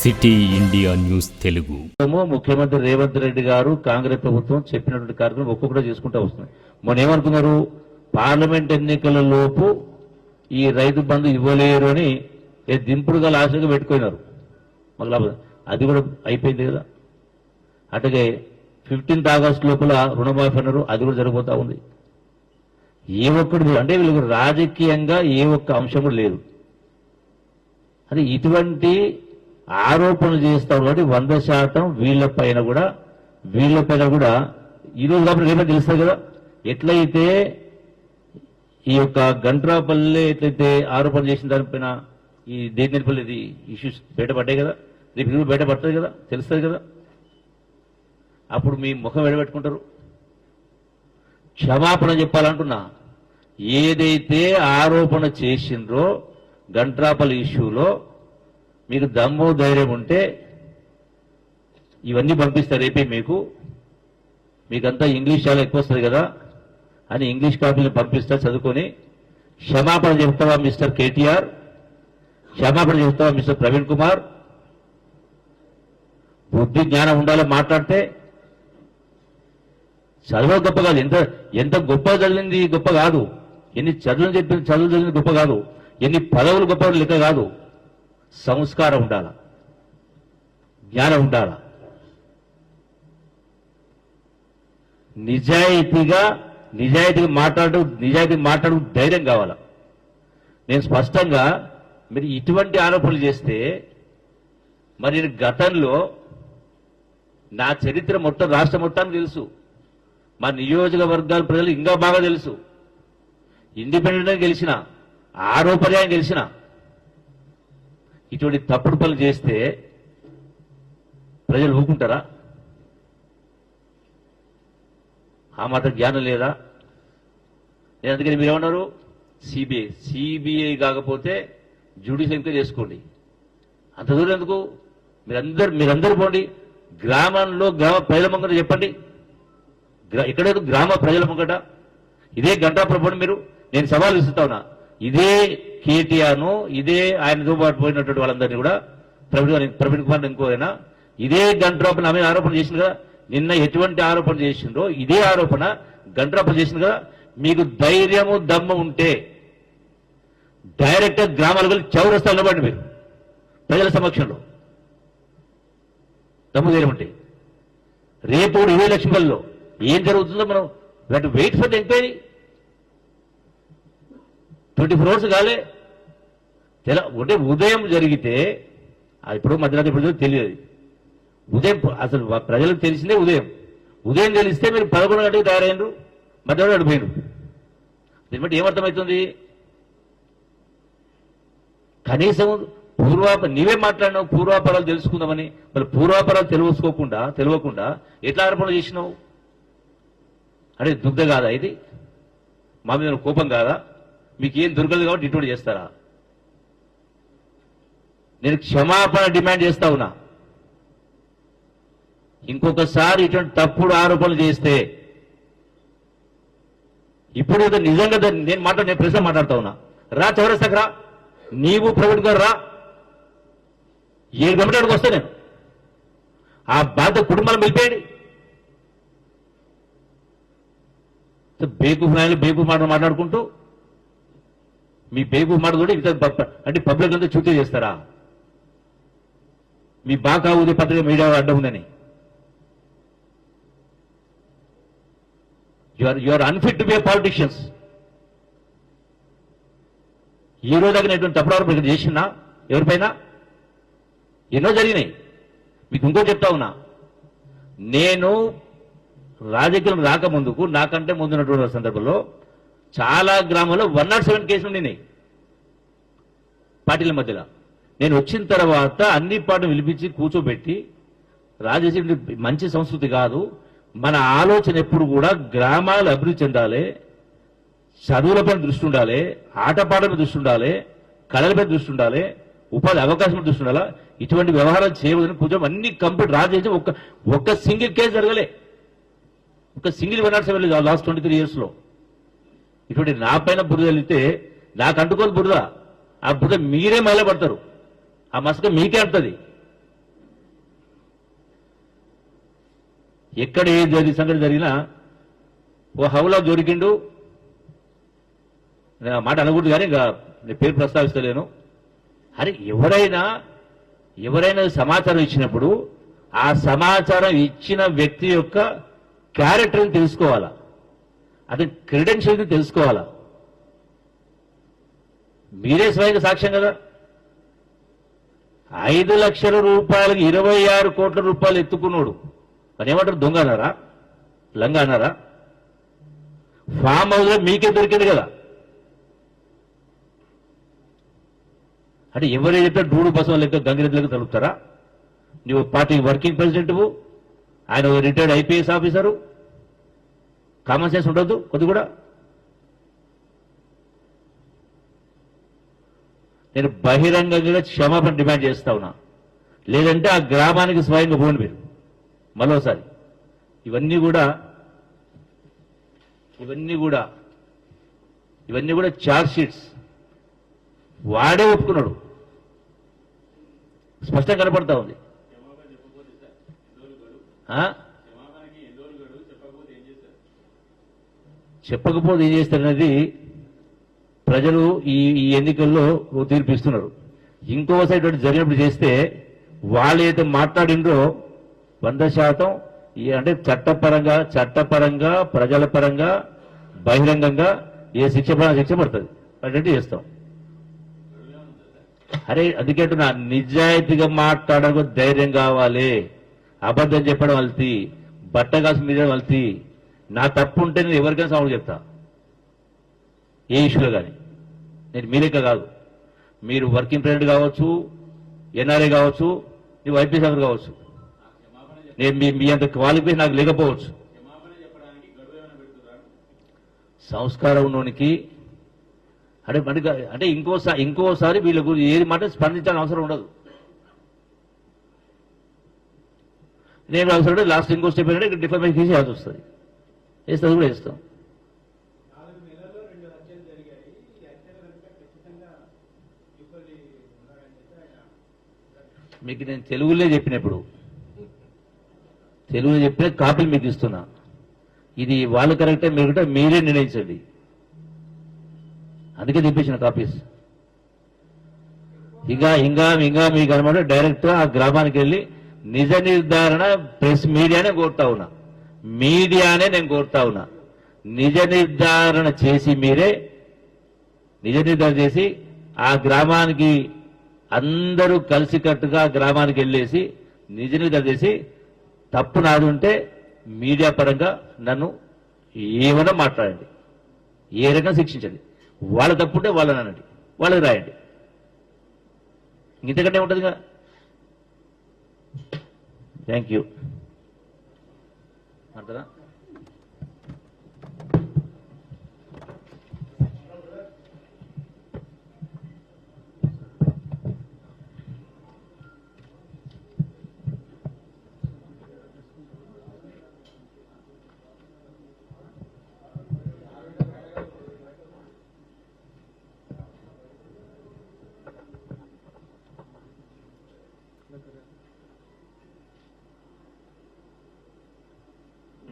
City India news Telugu. ముఖ్యమంత్రి రేవంత్ రెడ్డి గారు కాంగ్రెస్ ప్రభుత్వం చెప్పినటువంటి కార్యక్రమం ఒక్కొక్కటి చేసుకుంటూ వస్తుంది. మొన్న ఏమనుకున్నారు, పార్లమెంట్ ఎన్నికల లోపు ఈ రైతు బంధు ఇవ్వలేరు అని దింపుడుగా ఆశగా పెట్టుకున్నారు. మళ్ళీ అది కూడా అయిపోయింది కదా. అట్లాగే 15th ఆగస్టు లోపల రుణమాఫీ అన్నారు, అది కూడా జరగబోతా ఉంది. ఏ ఒక్కటి అంటే వీళ్ళకి రాజకీయంగా ఏ ఒక్క అంశం కూడా లేదు. అది ఇటువంటి ఆరోపణలు చేస్తాం కాబట్టి 100% వీళ్ళపైన కూడా ఈరోజు కాబట్టి రేపే తెలుస్తుంది కదా. ఎట్లయితే ఈ యొక్క గంట్రాపల్లి ఎట్లయితే ఆరోపణ చేసిన దానిపైన ఈ దేనిపల్లి ఇష్యూస్ బయటపడ్డాయి కదా, రేపు ఇది బయటపడుతుంది కదా, తెలుస్తుంది కదా. అప్పుడు మీ ముఖం ఎడబెట్టుకుంటారు. క్షమాపణ చెప్పాలంటున్నా. ఏదైతే ఆరోపణ చేసిండ్రో గంట్రాపల్లి ఇష్యూలో మీకు దమ్ము ధైర్యం ఉంటే ఇవన్నీ పంపిస్తారు రేపే. మీకంతా ఇంగ్లీష్ చాలా ఎక్కువ వస్తుంది కదా అని ఇంగ్లీష్ కాపీలు పంపిస్తా, చదువుకొని క్షమాపణ చెప్తావా మిస్టర్ కేటీఆర్, క్షమాపణ చెప్తావా మిస్టర్ ప్రవీణ్ కుమార్. బుద్ధి జ్ఞానం ఉండాలో మాట్లాడితే. చదువు గొప్ప కాదు, ఎంత గొప్ప చదివింది గొప్ప కాదు, ఎన్ని చదువులు చెప్పింది చదువు చదివింది గొప్ప కాదు, ఎన్ని పదవులు గొప్ప లెక్క కాదు. సంస్కారం ఉండాల, జ్ఞానం ఉండాల, నిజాయితీగా మాట్లాడు ధైర్యం కావాల. నేను స్పష్టంగా మీరు ఇటువంటి ఆరోపణలు చేస్తే మరి గతంలో నా చరిత్ర మొత్తం రాష్ట్ర మొత్తానికి తెలుసు, మా నియోజకవర్గాల ప్రజలు ఇంకా బాగా తెలుసు. ఇండిపెండెంట్ గెలిచిన, ఆరోపర్యాయం గెలిచిన. ఇటువంటి తప్పుడు పనులు చేస్తే ప్రజలు ఊరుకుంటారా? ఆ మాత్రం జ్ఞానం లేదా? నేను అందుకని మీరేమన్నారు, సిబిఐ కాకపోతే జ్యుడిషియల్ ఎంక్వైరీ చేసుకోండి. అంత దూరం ఎందుకు? మీరందరూ పోండి గ్రామంలో, గ్రామ ప్రజల ముంగట చెప్పండి. ఎక్కడేదో గ్రామ ప్రజల ముంగట ఇదే గంటా ప్రభుత్వం మీరు. నేను సవాల్ ఇస్తా ఉన్నా, ఇదే కేటీఆర్ను, ఇదే ఆయనతో పాటు పోయినటువంటి వాళ్ళందరినీ కూడా ప్రవీణ్ కుమార్ ఇంకోరైనా ఇదే గంట్రాపన ఆమె ఆరోపణ చేసింది కదా. నిన్న ఎటువంటి ఆరోపణ చేసిందో ఇదే ఆరోపణ గంట్రాపన చేసింది కదా. మీకు ధైర్యము దమ్ము ఉంటే డైరెక్ట్ గ్రామాల వెళ్ళి చౌరస్తా నిలబడి మీరు ప్రజల సమక్షంలో దమ్ము ధైర్యం ఉంటే రేపు ఇదే లక్ష్మీపల్లిలో ఏం జరుగుతుందో మనం wait for the enquiry. 24 hours కాలే అంటే ఉదయం జరిగితే ఇప్పుడు మధ్యరాత్రి ఇప్పుడు తెలియదు. ఉదయం అసలు ప్రజలకు తెలిసిందే ఉదయం తెలిస్తే మీరు 11 గంటలకు తయారైనరు, మధ్యాహ్నం అడిపోయినరు. దీన్ని బట్టి ఏమర్థమవుతుంది? కనీసం నీవే మాట్లాడినావు పూర్వాపరాలు తెలుసుకుందామని, మరి పూర్వాపరాలు తెలియకుండా ఎట్లా ఆరోపణ చేసినావు? అంటే దుగ్ధ కాదా ఇది? మా మీద కోపం కాదా? మీకు ఏం దొరకదు కాబట్టి ఇటువంటి చేస్తారా? నేను క్షమాపణ డిమాండ్ చేస్తా ఉన్నా. ఇంకొకసారి ఇటువంటి తప్పుడు ఆరోపణలు చేస్తే ఇప్పుడు నిజంగా నేను ప్రశ్న మాట్లాడుతా ఉన్నా. రా చౌరస్తాకు రా, నీవు ప్రవీణ్ గారు రా, 7 గంటలకు వస్తా నేను. ఆ బాధ కుటుంబాలు వెళ్ళిపోయాడు. బేకు మాట్లాడుకుంటూ మీ బేగు మాట కూడా అంటే పబ్లిక్ అంతా చూతే చేస్తారా? మీ బాగా ఉదయ పత్రిక మీడియా అడ్డం ఉందని. You are unfit to be politicians. ఈ రోజు దగ్గర తప్పుడు ఆరోపణ చేసినా ఎవరిపైన ఎన్నో జరిగినాయి. మీకు ఇంకో చెప్తా ఉన్నా, నేను రాజకీయం రాకముందుకు నాకంటే ముందున్నటువంటి సందర్భంలో చాలా గ్రామాల్లో 107 కేసులు ఉన్నాయి పార్టీల మధ్యలో. నేను వచ్చిన తర్వాత అన్ని పార్టీలు పిలిపించి కూర్చోబెట్టి రాజకీయం మంచి సంస్కృతి కాదు, మన ఆలోచన ఎప్పుడు కూడా గ్రామాలు అభివృద్ధి చెందాలి, చదువులపై దృష్టి ఉండాలి, ఆటపాటలపై దృష్టి ఉండాలి, కళలపై దృష్టి ఉండాలి, ఉపాధి అవకాశం దృష్టి ఉండాలి. ఇటువంటి వ్యవహారాలు చేయవద్దని కూర్చొని అన్ని కంప్లీట్ రాజకీయం ఒక్క సింగిల్ కేసు జరగలే, ఒక సింగిల్ 107 లాస్ట్ 23 years లో. ఇటువంటి నా పైన బురద వెళ్తే నాకు అంటుకోదు బురద. ఆ బురద మీరే మైలపడతారు, ఆ మసక మీకే అంటది. ఎక్కడ ఏ సంగతి జరిగినా ఓ హౌలా దొరికిండు, నేను ఆ మాట అనకూడదు కానీ ఇంకా నేను పేరు ప్రస్తావిస్తలేను. అరే ఎవరైనా సమాచారం ఇచ్చినప్పుడు ఆ సమాచారం ఇచ్చిన వ్యక్తి యొక్క క్యారెక్టర్ని తెలుసుకోవాలా, అతని క్రెడెన్షియల్ని తెలుసుకోవాలా. మీరే స్వయంగా సాక్ష్యం కదా. 5 లక్షల రూపాయలకి 26 కోట్ల రూపాయలు ఎత్తుకున్నాడు. అని ఏమంటారు, దొంగ అన్నారా, లంగ అన్నారా? ఫామ్ హౌస్ లో మీకే దొరికింది కదా. అంటే ఎవరైతే డూడు బసవ లెక్క గంగిరెద్దులకు తలుపుతారా? నువ్వు పార్టీ వర్కింగ్ ప్రెసిడెంట్, ఆయన retired IPS officer. Common sense ఉండదు కొద్ది కూడా. నేను బహిరంగంగా క్షమాపణ డిమాండ్ చేస్తా ఉన్నా. లేదంటే ఆ గ్రామానికి స్వయంగా పోండి మీరు మరోసారి. ఇవన్నీ కూడా చార్జ్ షీట్స్ వాడే ఒప్పుకున్నాడు, స్పష్టంగా కనపడతా ఉంది. చెప్పకపోతే ఏం చేస్తారనేది ప్రజలు ఈ ఎన్నికల్లో తీర్పిస్తున్నారు. ఇంకోసారి జరిగినప్పుడు చేస్తే వాళ్ళు ఏదైతే మాట్లాడిండ్రో 100% అంటే చట్టపరంగా ప్రజల పరంగా బహిరంగంగా ఏ శిక్ష పడుతుంది అన్నట్టు చేస్తాం. అరే అందుకే నా నిజాయితీగా మాట్లాడడం ధైర్యం కావాలి. అబద్ధం చెప్పడం వల్తి, బట్టగాసు మీద వల్తి. నా తప్పు ఉంటే నేను ఎవరికైనా సమాధానం చెప్తా, ఏ ఇష్యూలో కానీ. నేను మీరేక కాదు, మీరు వర్కింగ్ ప్రెసిడెంట్ కావచ్చు, ఎన్ఆర్ఐ కావచ్చు, నువ్వు ఐపీఎస్ ఆఫీసర్ కావచ్చు. నేను మీ అంత క్వాలిఫికేషన్ నాకు లేకపోవచ్చు. సంస్కారం ఉన్నోనికి అంటే ఇంకోసారి వీళ్ళ గురించి ఏది మాట స్పందించాల్సిన అవసరం ఉండదు. నేను అవసరం లాస్ట్ ఇంకో స్టెప్ ఏంటంటే డిఫర్మేషన్ తీసేయాల్సి వస్తుంది. వేస్తుంది కూడా వేస్తాం. మీకు నేను తెలుగులో చెప్పినప్పుడు కాపీలు మీకు ఇస్తున్నా. ఇది వాళ్ళు కరెక్టే మీరే నిర్ణయించండి. అందుకే తెప్పించిన కాపీస్. ఇంకా మీకు అనమాట డైరెక్ట్ గా ఆ గ్రామానికి వెళ్ళి నిజ నిర్ధారణ ప్రెస్ మీడియానే కోరుతా ఉన్నా. నిజ నిర్ధారణ చేసి ఆ గ్రామానికి అందరూ కలిసికట్టుగా గ్రామానికి వెళ్ళేసి నిజ నిర్ధారణ చేసి తప్పు నాది ఉంటే మీడియా పరంగా నన్ను ఏమైనా మాట్లాడండి, ఏ రకంగా శిక్షించండి. వాళ్ళ తప్పుంటే వాళ్ళని అనండి, వాళ్ళకి రాయండి. ఇంతకంటే ఉంటుందిగా. Thank you. అంటారా?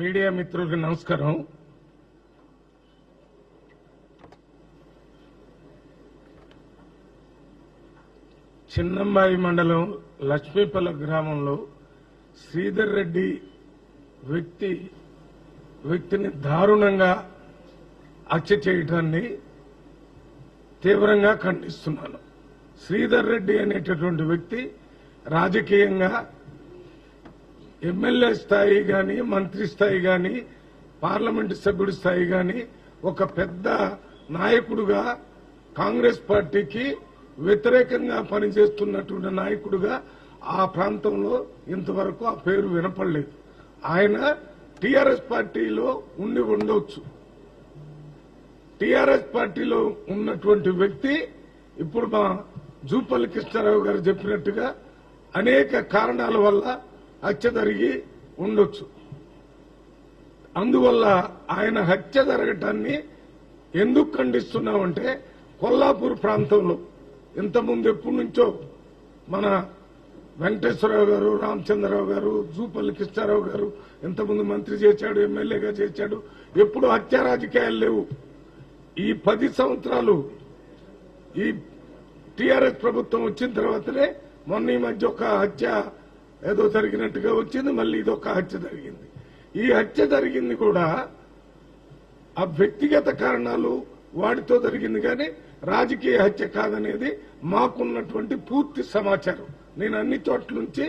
మీడియా మిత్రులకు నమస్కారం. చిన్నంబాయి మండలం లక్ష్మీపల్ల గ్రామంలో శ్రీధర్ రెడ్డి వ్యక్తిని దారుణంగా హత్య చేయడాన్ని తీవ్రంగా ఖండిస్తున్నాను. శ్రీధర్ రెడ్డి అనేటటువంటి వ్యక్తి రాజకీయంగా ఎమ్మెల్యే స్థాయి గాని, మంత్రి స్థాయి గాని, పార్లమెంటు సభ్యుడి స్థాయి గాని, ఒక పెద్ద నాయకుడుగా కాంగ్రెస్ పార్టీకి వ్యతిరేకంగా పనిచేస్తున్నటువంటి నాయకుడుగా ఆ ప్రాంతంలో ఇంతవరకు ఆ పేరు వినపడలేదు. ఆయన టీఆర్ఎస్ పార్టీలో ఉండొచ్చు. టీఆర్ఎస్ పార్టీలో ఉన్నటువంటి వ్యక్తి ఇప్పుడు మా జూపల్లి కృష్ణారావు గారు చెప్పినట్టుగా అనేక కారణాల వల్ల హత్య జరిగి ఉండొచ్చు. అందువల్ల ఆయన హత్య జరగటాన్ని ఎందుకు ఖండిస్తున్నామంటే కొల్లాపూర్ ప్రాంతంలో ఇంతకుముందు ఎప్పటి నుంచో మన వెంకటేశ్వరరావు గారు, రామచంద్రరావు గారు, జూపల్లి కృష్ణారావు గారు ఇంతకుముందు మంత్రి చేశాడు, ఎమ్మెల్యేగా చేశాడు. ఎప్పుడు హత్య రాజకీయాలు లేవు. ఈ 10 సంవత్సరాలు ఈ టీఆర్ఎస్ ప్రభుత్వం వచ్చిన తర్వాతనే మొన్న ఈ మధ్య ఒక హత్య ఏదో జరిగినట్టుగా వచ్చింది, మళ్ళీ ఇదొక హత్య జరిగింది. ఈ హత్య జరిగింది కూడా ఆ వ్యక్తిగత కారణాలు వాటితో జరిగింది కానీ రాజకీయ హత్య కాదనేది మాకున్నటువంటి పూర్తి సమాచారం. నేను అన్ని చోట్ల నుంచి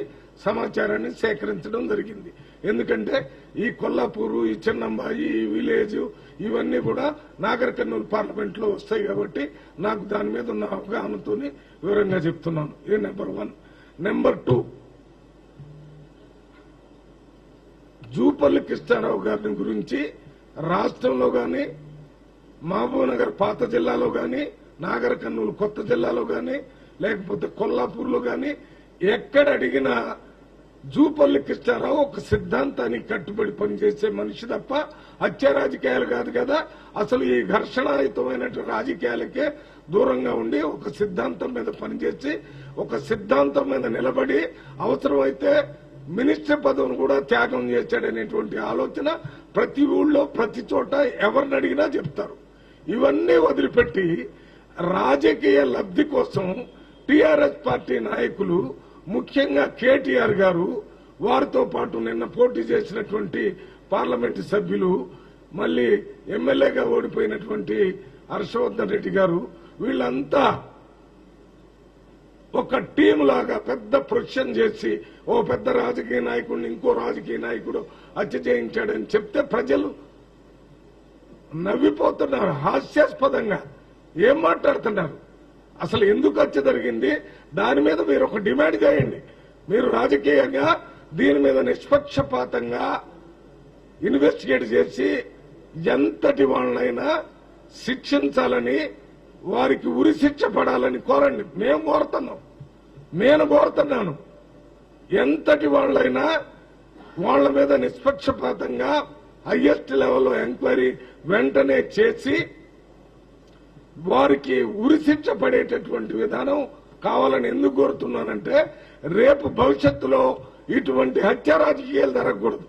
సమాచారాన్ని సేకరించడం జరిగింది. ఎందుకంటే ఈ కొల్లాపూరు, ఈ చిన్నంబాయి, ఈ విలేజ్ ఇవన్నీ కూడా నాగర్ కర్నూలు పార్లమెంట్ లో వస్తాయి కాబట్టి నాకు దాని మీద ఉన్న అవగాహనతో వివరంగా చెప్తున్నాను. ఇది నెంబర్ 1. నెంబర్ 2, జూపల్లి కృష్ణారావు గారిని గురించి రాష్ట్రంలో గాని, మహబూబ్ నగర్ పాత జిల్లాలో గాని, నాగర్ కర్నూలు కొత్త జిల్లాలో గాని, లేకపోతే కొల్లాపూర్లో గాని ఎక్కడ అడిగినా జూపల్లి కృష్ణారావు ఒక సిద్ధాంతానికి కట్టుబడి పనిచేసే మనిషి తప్ప హత్య రాజకీయాలు కాదు కదా. అసలు ఈ ఘర్షణాయుతమైన రాజకీయాలకే దూరంగా ఉండి ఒక సిద్ధాంతం మీద పనిచేసి ఒక సిద్ధాంతం మీద నిలబడి అవసరమైతే మినిస్టర్ పదవిని కూడా త్యాగం చేశాడనేటువంటి ఆలోచన ప్రతి ఊళ్ళో ప్రతి చోట ఎవరిని అడిగినా చెప్తారు. ఇవన్నీ వదిలిపెట్టి రాజకీయ లబ్ధి కోసం టీఆర్ఎస్ పార్టీ నాయకులు, ముఖ్యంగా కేటీఆర్ గారు, వారితో పాటు నిన్న పోటీ చేసినటువంటి పార్లమెంటు సభ్యులు, మళ్లీ ఎమ్మెల్యేగా ఓడిపోయినటువంటి హర్షవర్ధన్ రెడ్డి గారు, వీళ్ళంతా ఒక టీం లాగా పెద్ద ప్రొఫెషన్ చేసి ఓ పెద్ద రాజకీయ నాయకుడిని ఇంకో రాజకీయ నాయకుడు హత్య చేయించాడని చెప్తే ప్రజలు నవ్విపోతున్నారు హాస్యాస్పదంగా. ఏం మాట్లాడుతున్నారు? అసలు ఎందుకు హత్య జరిగింది దాని మీద మీరు ఒక డిమాండ్ చేయండి. మీరు రాజకీయంగా దీని మీద నిష్పక్షపాతంగా ఇన్వెస్టిగేట్ చేసి ఎంతటి వాళ్ళైనా శిక్షించాలని, వారికి ఉరి శిక్ష పడాలని కోరండి. నేను కోరుతున్నాను. ఎంతటి వాళ్ళైనా వాళ్ల మీద నిష్పక్షపాతంగా హైయెస్ట్ లెవెల్లో ఎంక్వైరీ వెంటనే చేసి వారికి ఉరి శిక్ష పడేటటువంటి విధానం కావాలని ఎందుకు కోరుతున్నానంటే రేపు భవిష్యత్తులో ఇటువంటి హత్య రాజకీయాలు జరగకూడదు.